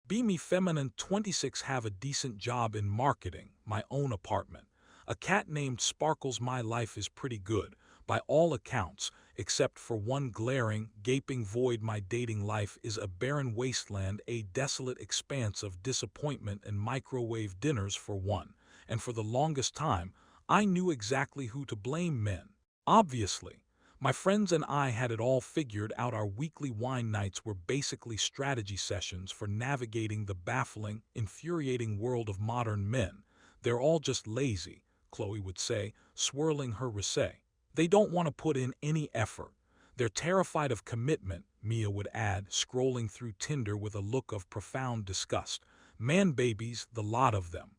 Be me Femanon 26 have a decent job in marketing, my own apartment. A cat named Sparkles my life is pretty good, by all accounts, except for one glaring, gaping void my dating life is a barren wasteland a desolate expanse of disappointment and microwave dinners for one, and for the longest time, I knew exactly who to blame men. Obviously. My friends and I had it all figured out our weekly wine nights were basically strategy sessions for navigating the baffling, infuriating world of modern men. They're all just lazy, Chloe would say, swirling her rosé. They don't want to put in any effort. They're terrified of commitment, Mia would add, scrolling through Tinder with a look of profound disgust. Man babies, the lot of them.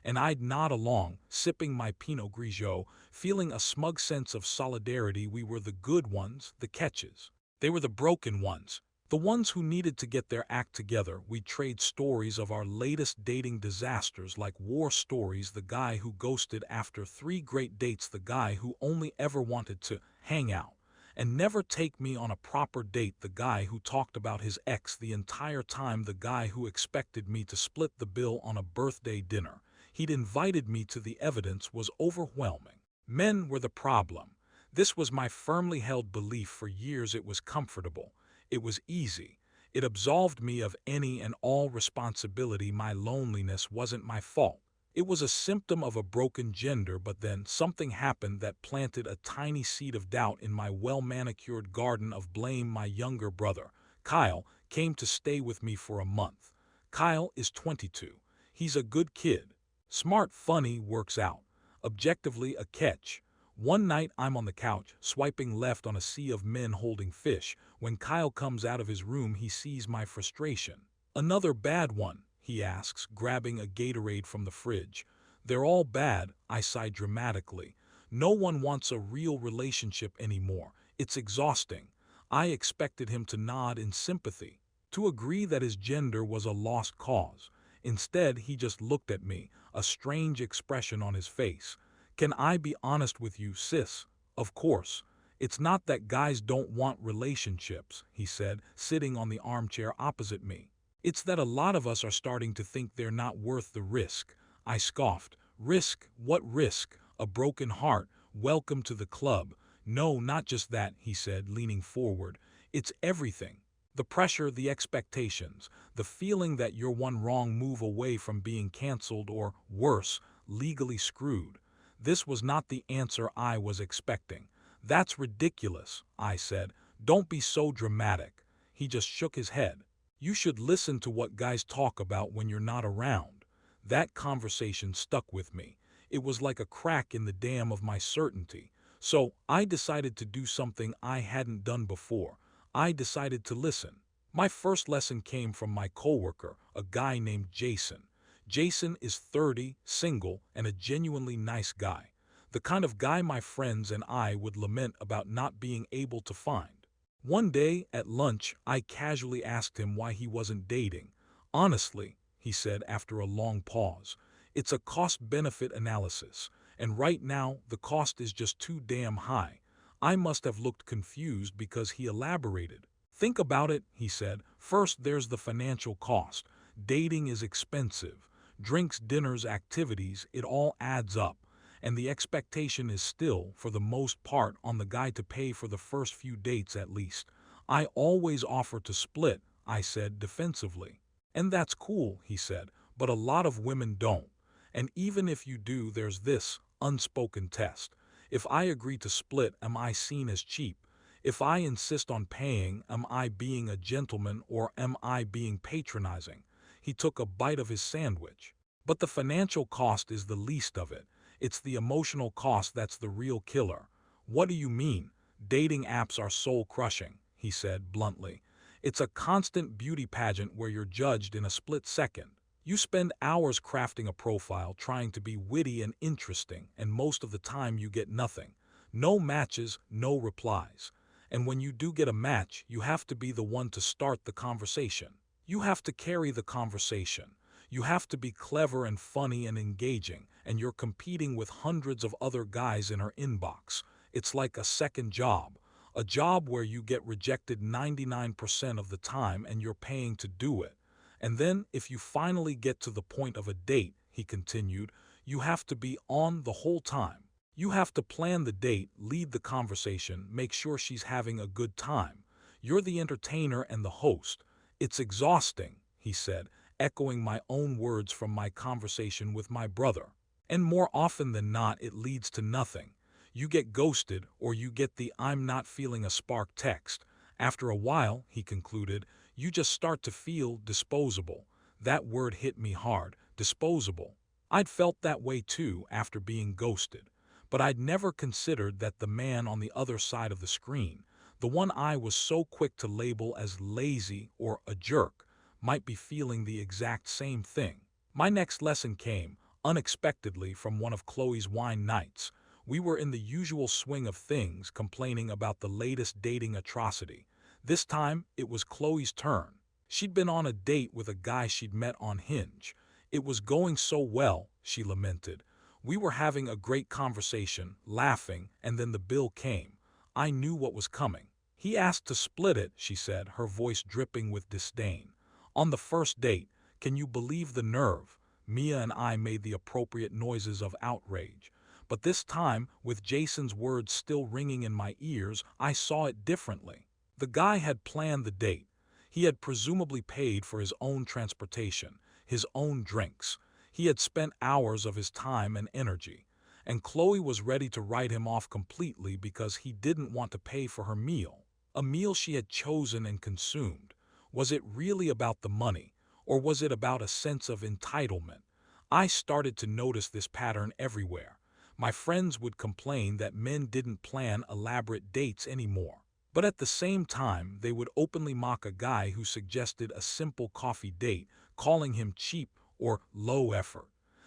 And I'd nod along, sipping my Pinot Grigio, feeling a smug sense of solidarity. We were the good ones, the catches. They were the broken ones, the ones who needed to get their act together. We'd trade stories of our latest dating disasters like war stories, the guy who ghosted after 3 great dates, the guy who only ever wanted to hang out and never take me on a proper date, the guy who talked about his ex the entire time, the guy who expected me to split the bill on a birthday dinner. He'd invited me to. The evidence was overwhelming. Men were the problem. This was my firmly held belief for years. It was comfortable. It was easy. It absolved me of any and all responsibility. My loneliness wasn't my fault. It was a symptom of a broken gender, but then something happened that planted a tiny seed of doubt in my well-manicured garden of blame. My younger brother, Kyle, came to stay with me for a month. Kyle is 22. He's a good kid. Smart, funny, works out. Objectively a catch. One night I'm on the couch, swiping left on a sea of men holding fish. When Kyle comes out of his room, he sees my frustration. "Another bad one?" he asks, grabbing a Gatorade from the fridge. "They're all bad," I sigh dramatically. "No one wants a real relationship anymore. It's exhausting." I expected him to nod in sympathy, to agree that his gender was a lost cause. Instead, he just looked at me, a strange expression on his face. "Can I be honest with you, sis? Of course. It's not that guys don't want relationships," he said, sitting on the armchair opposite me. "It's that a lot of us are starting to think they're not worth the risk." I scoffed. "Risk? What risk? A broken heart? Welcome to the club." "No, not just that," he said, leaning forward. "It's everything. The pressure, the expectations, the feeling that you're one wrong move away from being canceled or, worse, legally screwed." This was not the answer I was expecting. "That's ridiculous," I said. "Don't be so dramatic." He just shook his head. "You should listen to what guys talk about when you're not around." That conversation stuck with me. It was like a crack in the dam of my certainty. So I decided to do something I hadn't done before. I decided to listen. My first lesson came from my coworker, a guy named Jason. Jason is 30, single, and a genuinely nice guy. The kind of guy my friends and I would lament about not being able to find. One day, at lunch, I casually asked him why he wasn't dating. "Honestly," he said after a long pause, "it's a cost-benefit analysis, and right now the cost is just too damn high." I must have looked confused because he elaborated. "Think about it," he said. "First, there's the financial cost. Dating is expensive. Drinks, dinners, activities, it all adds up. And the expectation is still, for the most part, on the guy to pay for the first few dates at least." "I always offer to split," I said defensively. "And that's cool," he said, "but a lot of women don't. And even if you do, there's this unspoken test. If I agree to split, am I seen as cheap? If I insist on paying, am I being a gentleman or am I being patronizing?" He took a bite of his sandwich. "But the financial cost is the least of it. It's the emotional cost that's the real killer." "What do you mean?" "Dating apps are soul-crushing," he said bluntly. "It's a constant beauty pageant where you're judged in a split second. You spend hours crafting a profile, trying to be witty and interesting, and most of the time you get nothing. No matches, no replies. And when you do get a match, you have to be the one to start the conversation. You have to carry the conversation. You have to be clever and funny and engaging, and you're competing with hundreds of other guys in her inbox. It's like a second job. A job where you get rejected 99% of the time and you're paying to do it. And then, if you finally get to the point of a date, he continued, you have to be on the whole time. You have to plan the date, lead the conversation, make sure she's having a good time. You're the entertainer and the host. It's exhausting, he said, echoing my own words from my conversation with my brother. And more often than not, it leads to nothing. You get ghosted, or you get the "I'm not feeling a spark" text. After a while, he concluded, you just start to feel disposable. That word hit me hard, disposable. I'd felt that way too after being ghosted. But I'd never considered that the man on the other side of the screen, the one I was so quick to label as lazy or a jerk, might be feeling the exact same thing. My next lesson came, unexpectedly, from one of Chloe's wine nights. We were in the usual swing of things, complaining about the latest dating atrocity. This time, it was Chloe's turn. She'd been on a date with a guy she'd met on Hinge. It was going so well, she lamented. We were having a great conversation, laughing, and then the bill came. I knew what was coming. He asked to split it, she said, her voice dripping with disdain. On the first date, can you believe the nerve? Mia and I made the appropriate noises of outrage. But this time, with Jason's words still ringing in my ears, I saw it differently. The guy had planned the date. He had presumably paid for his own transportation, his own drinks. He had spent hours of his time and energy. And Chloe was ready to write him off completely because he didn't want to pay for her meal. A meal she had chosen and consumed. Was it really about the money, or was it about a sense of entitlement? I started to notice this pattern everywhere. My friends would complain that men didn't plan elaborate dates anymore. But at the same time, they would openly mock a guy who suggested a simple coffee date, calling him cheap or low effort.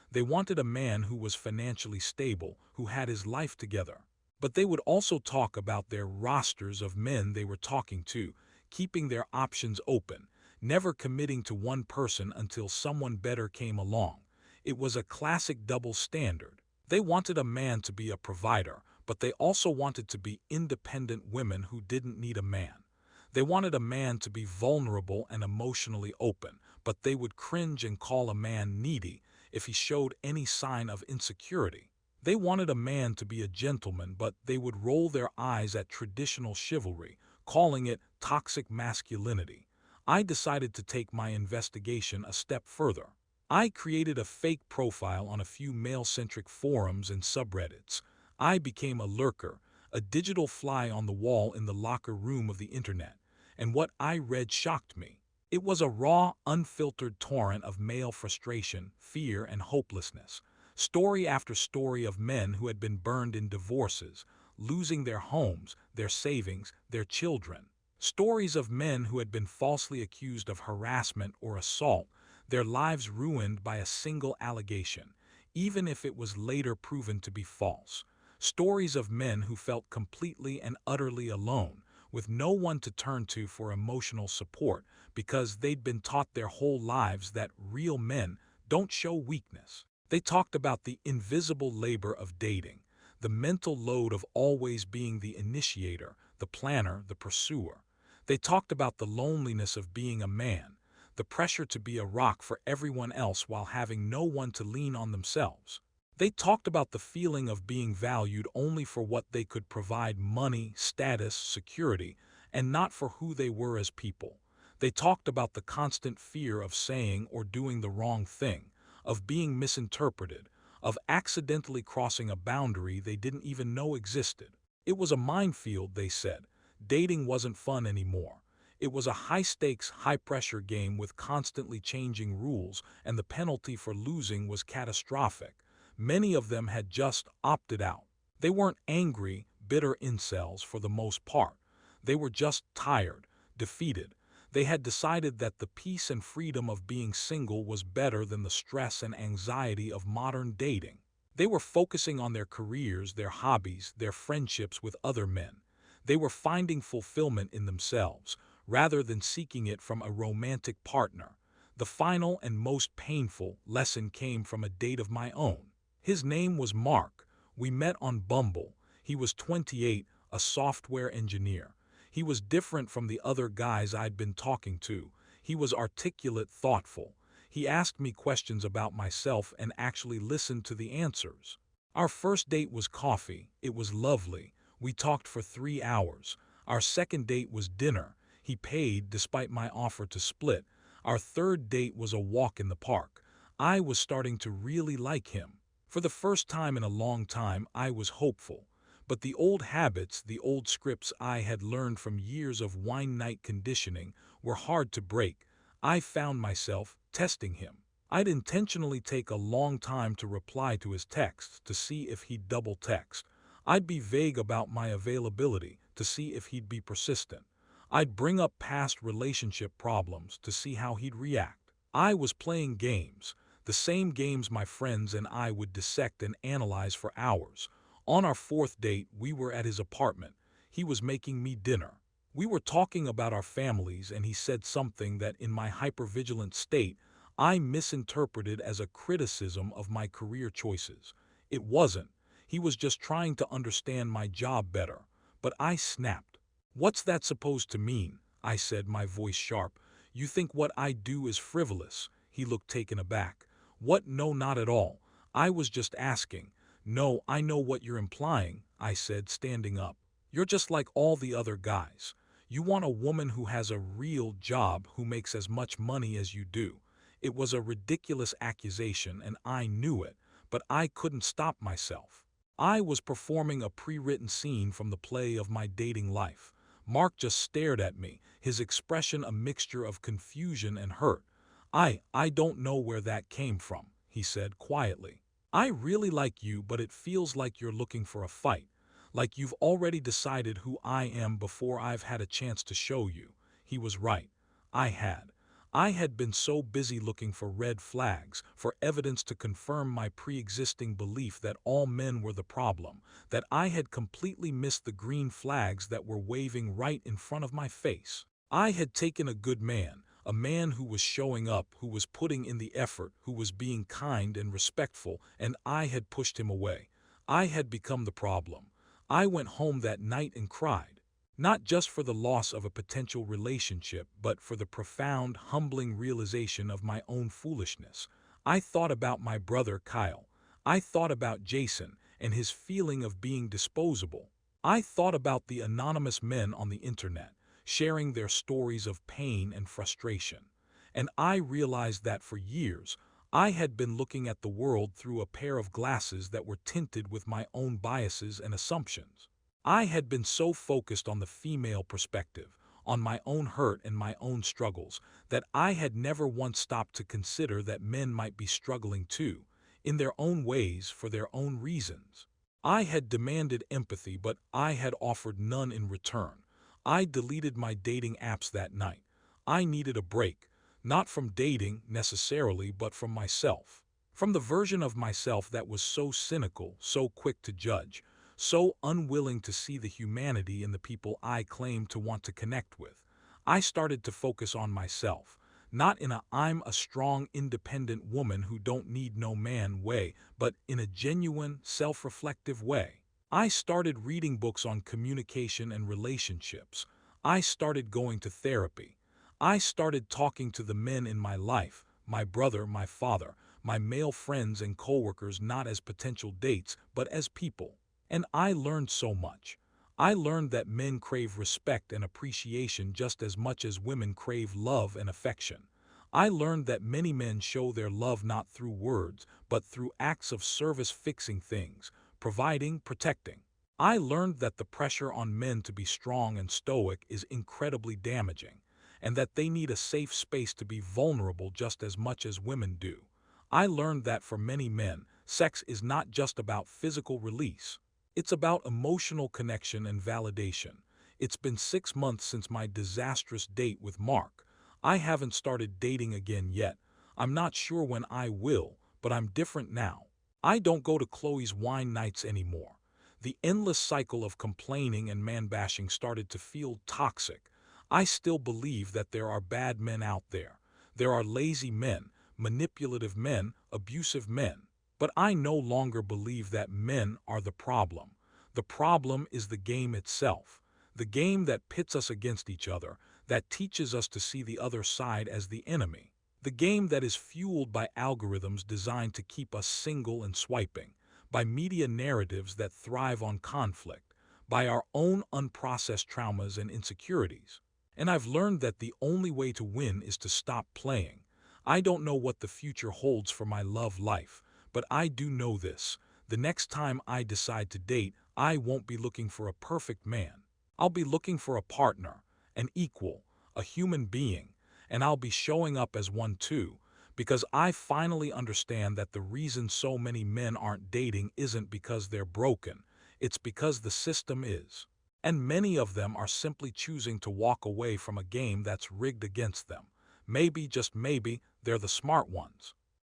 They wanted a man who was financially stable, who had his life together. But they would also talk about their rosters of men they were talking to, keeping their options open, never committing to one person until someone better came along. It was a classic double standard. They wanted a man to be a provider, but they also wanted to be independent women who didn't need a man. They wanted a man to be vulnerable and emotionally open, but they would cringe and call a man needy if he showed any sign of insecurity. They wanted a man to be a gentleman, but they would roll their eyes at traditional chivalry, calling it toxic masculinity. I decided to take my investigation a step further. I created a fake profile on a few male-centric forums and subreddits. I became a lurker, a digital fly on the wall in the locker room of the internet, and what I read shocked me. It was a raw, unfiltered torrent of male frustration, fear, and hopelessness. Story after story of men who had been burned in divorces, losing their homes, their savings, their children. Stories of men who had been falsely accused of harassment or assault, their lives ruined by a single allegation, even if it was later proven to be false. Stories of men who felt completely and utterly alone, with no one to turn to for emotional support because they'd been taught their whole lives that real men don't show weakness. They talked about the invisible labor of dating, the mental load of always being the initiator, the planner, the pursuer. They talked about the loneliness of being a man, the pressure to be a rock for everyone else while having no one to lean on themselves. They talked about the feeling of being valued only for what they could provide: money, status, security, and not for who they were as people. They talked about the constant fear of saying or doing the wrong thing, of being misinterpreted, of accidentally crossing a boundary they didn't even know existed. It was a minefield, they said. Dating wasn't fun anymore. It was a high-stakes, high-pressure game with constantly changing rules, and the penalty for losing was catastrophic. Many of them had just opted out. They weren't angry, bitter incels for the most part. They were just tired, defeated. They had decided that the peace and freedom of being single was better than the stress and anxiety of modern dating. They were focusing on their careers, their hobbies, their friendships with other men. They were finding fulfillment in themselves, rather than seeking it from a romantic partner. The final and most painful lesson came from a date of my own. His name was Mark. We met on Bumble. He was 28, a software engineer. He was different from the other guys I'd been talking to. He was articulate, thoughtful. He asked me questions about myself and actually listened to the answers. Our first date was coffee. It was lovely. We talked for 3 hours. Our second date was dinner. He paid despite my offer to split. Our third date was a walk in the park. I was starting to really like him. For the first time in a long time, I was hopeful. But the old habits, the old scripts I had learned from years of wine night conditioning were hard to break. I found myself testing him. I'd intentionally take a long time to reply to his texts to see if he'd double text. I'd be vague about my availability to see if he'd be persistent. I'd bring up past relationship problems to see how he'd react. I was playing games, the same games my friends and I would dissect and analyze for hours. On our fourth date, we were at his apartment. He was making me dinner. We were talking about our families, and he said something that, in my hypervigilant state, I misinterpreted as a criticism of my career choices. It wasn't. He was just trying to understand my job better. But I snapped. "What's that supposed to mean?" I said, my voice sharp. "You think what I do is frivolous?" He looked taken aback. "What? No, not at all. I was just asking." "No, I know what you're implying," I said, standing up. "You're just like all the other guys. You want a woman who has a real job, who makes as much money as you do." It was a ridiculous accusation, and I knew it, but I couldn't stop myself. I was performing a pre-written scene from the play of my dating life. Mark just stared at me, his expression a mixture of confusion and hurt. I don't know where that came from," he said quietly. "I really like you, but it feels like you're looking for a fight. Like you've already decided who I am before I've had a chance to show you." He was right. I had. I had been so busy looking for red flags, for evidence to confirm my pre-existing belief that all men were the problem, that I had completely missed the green flags that were waving right in front of my face. I had taken a good man, a man who was showing up, who was putting in the effort, who was being kind and respectful, and I had pushed him away. I had become the problem. I went home that night and cried. Not just for the loss of a potential relationship, but for the profound, humbling realization of my own foolishness. I thought about my brother Kyle. I thought about Jason and his feeling of being disposable. I thought about the anonymous men on the internet, sharing their stories of pain and frustration. And I realized that for years, I had been looking at the world through a pair of glasses that were tinted with my own biases and assumptions. I had been so focused on the female perspective, on my own hurt and my own struggles, that I had never once stopped to consider that men might be struggling too, in their own ways, for their own reasons. I had demanded empathy, but I had offered none in return. I deleted my dating apps that night. I needed a break, not from dating necessarily, but from myself. From the version of myself that was so cynical, so quick to judge, so unwilling to see the humanity in the people I claimed to want to connect with. I started to focus on myself, not in a "I'm a strong, independent woman who don't need no man" way, but in a genuine, self-reflective way. I started reading books on communication and relationships. I started going to therapy. I started talking to the men in my life, my brother, my father, my male friends and coworkers, not as potential dates, but as people. And I learned so much. I learned that men crave respect and appreciation just as much as women crave love and affection. I learned that many men show their love not through words, but through acts of service, fixing things, providing, protecting. I learned that the pressure on men to be strong and stoic is incredibly damaging, and that they need a safe space to be vulnerable just as much as women do. I learned that for many men, sex is not just about physical release. It's about emotional connection and validation. It's been 6 months since my disastrous date with Mark. I haven't started dating again yet. I'm not sure when I will, but I'm different now. I don't go to Chloe's wine nights anymore. The endless cycle of complaining and man-bashing started to feel toxic. I still believe that there are bad men out there. There are lazy men, manipulative men, abusive men. But I no longer believe that men are the problem. The problem is the game itself. The game that pits us against each other, that teaches us to see the other side as the enemy. The game that is fueled by algorithms designed to keep us single and swiping, by media narratives that thrive on conflict, by our own unprocessed traumas and insecurities. And I've learned that the only way to win is to stop playing. I don't know what the future holds for my love life, but I do know this. The next time I decide to date, I won't be looking for a perfect man. I'll be looking for a partner, an equal, a human being, and I'll be showing up as one too, because I finally understand that the reason so many men aren't dating isn't because they're broken, it's because the system is. And many of them are simply choosing to walk away from a game that's rigged against them. Maybe, just maybe, they're the smart ones.